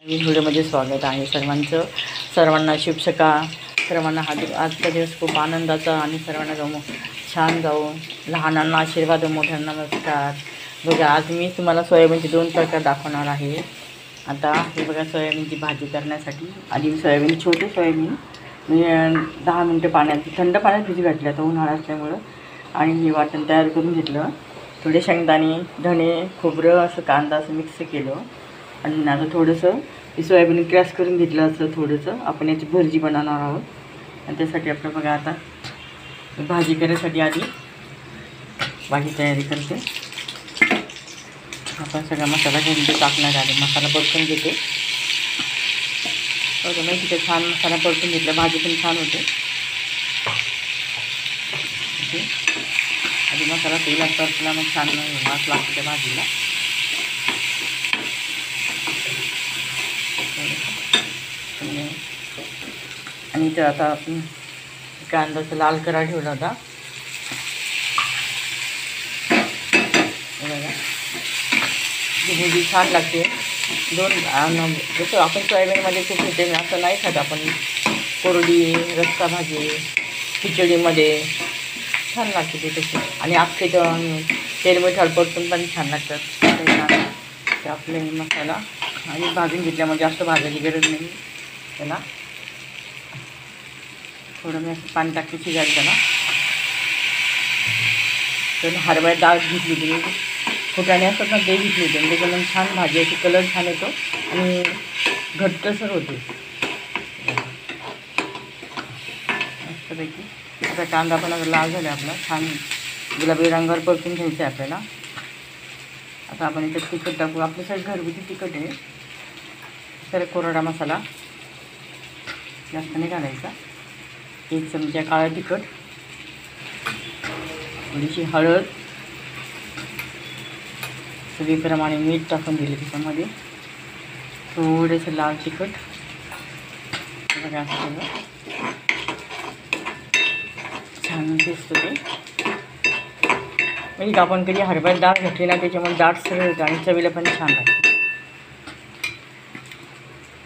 व्हिडिओमध्ये स्वागत आहे सर्वांचं. सर्वांना शुभ सकाळ. सर्वांना आजचा दिवस खूप आनंदाचा आणि सर्वांना छान जाऊ. लहानांना आशीर्वाद, मोठ्यांना नमस्कार. बघा, आज मी तुम्हाला सोयाबीनचे 2 प्रकार दाखवणार आहे. आता हे बघा, सोयाबीनची भाजी करण्यासाठी आधी सोयाबीन, छोटे सोयाबीन मी 10 मिनटं थंड पाण्यात भिजू घातलं तर उन्हाळा असल्यामुळं, आणि हे वाटण तयार करून घेतलं. थोडे शेंगदाणे, धणे, खोबरं, असं कांदा असं मिक्स केलं. आणि आता थोडंसं सोयाबीन क्रॅश करून घेतलं. असं थोडंसं आपण याची भरजी बनवणार आहोत. आणि त्यासाठी आपलं बघा, आता भाजी करायसाठी आधी भाजी तयारी करते. आपण सगळा मसाला घेऊन टाकणार आहे. मसाला परतून घेते. बघा, मी तिथे छान मसाला परतून घेतला. भाजी पण छान होते. आधी मसाला तेलात परतला, मग छान वास लागतो त्या भाजीला. आणि इथं आता आपण कांदाचा लाल करा ठेवला होता. बघा, भाजी छान लागते. जसं आपण सोयाबीनमध्ये खूप येते, असं नाही खात आपण. कोरडी रस्सा भाजी खिचडीमध्ये छान लागते ते तशी. आणि अख्खे तेल मिठाळ परतून पण छान लागतात. ते आपले मसाला आणि भाजून घेतल्यामुळे जास्त भाजायची गरज नाही त्याला. थोडं मी असं पाणी टाकते शिजायला त्याला. तर हरभरा डाळ घेतली होती, फुटाणे असतात ना, ते घेतली होते. त्याच्यामुळे छान भाजी याची कलर छान येतो आणि घट्टसर होते मस्तपैकी. आता कांदा पण लाल झाला आपला, छान गुलाबी रंगावर परतून घ्यायचं आहे आपल्याला. आता आपण इथं तिखट टाकू. आपल्यासाठी घरगुती तिखट आहे. तर कोरडा मसाला जास्त नाही घालायचा. 1 चमचा काळं तिखट, थोडीशी हळद, चवीप्रमाणे मीठ टाकून दिले त्याच्यामध्ये. थोडेसे लाल तिखट. बघा, असं छान दिसतं ते. म्हणजे आपण कधी हरभरा डाळ घातली ना, त्याच्यामुळे दाट सरळ होतं आणि चवीला पण छान लागते.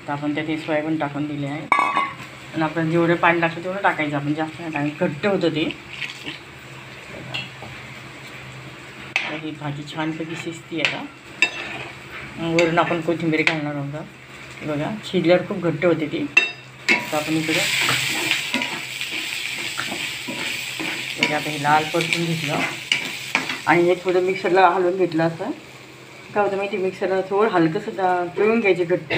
तर आपण त्यात सोयाबीन टाकून दिले आहे. आणि आपण जेवढं पाणी टाकलं तेवढं टाकायचं. आपण जास्त नाही टाकायचं, घट्ट होतं ते. ही भाजी छानपैकी शिजती आहे. आता वरून आपण कोथिंबीर घालणार आहोत. बघा, शिजल्यावर खूप घट्ट होते ती. तर आपण इकडे आता हे लाल परतून घेतलं आणि हे थोडं मिक्सरला हलवून घेतलं. असं काय होतं माहिती, मिक्सरला थोडं हलकंसं पिळून घ्यायचे घट्ट,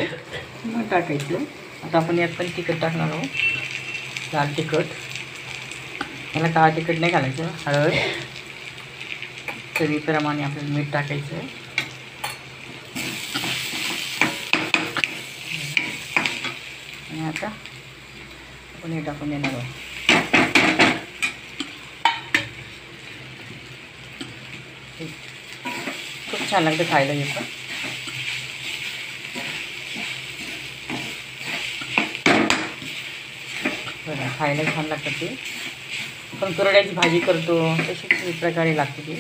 मग टाकायचं. आता आपण यात पण तिखट टाकणार आहोत. लाल तिखट, याला काळं तिखट नाही घालायचं. हळद, चवीप्रमाणे आपल्याला मीठ टाकायचं. आणि आता आपण हे टाकून देणार आहोत. खूप छान लागतं खायला हे पण. बघा, खायला छान लागतं ते. पण कुरड्याची भाजी करतो तशीच प्रकारे लागते ती.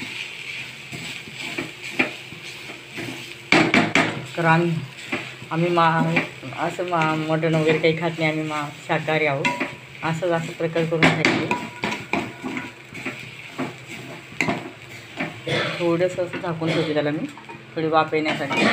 कारण आम्ही मटण वगैरे काही खात नाही. आम्ही शाकाहारी आहोत. असं प्रकार करून खायचे. थोडंसं असं झाकून ठेवते त्याला मी, थोडी वाफ येण्यासाठी.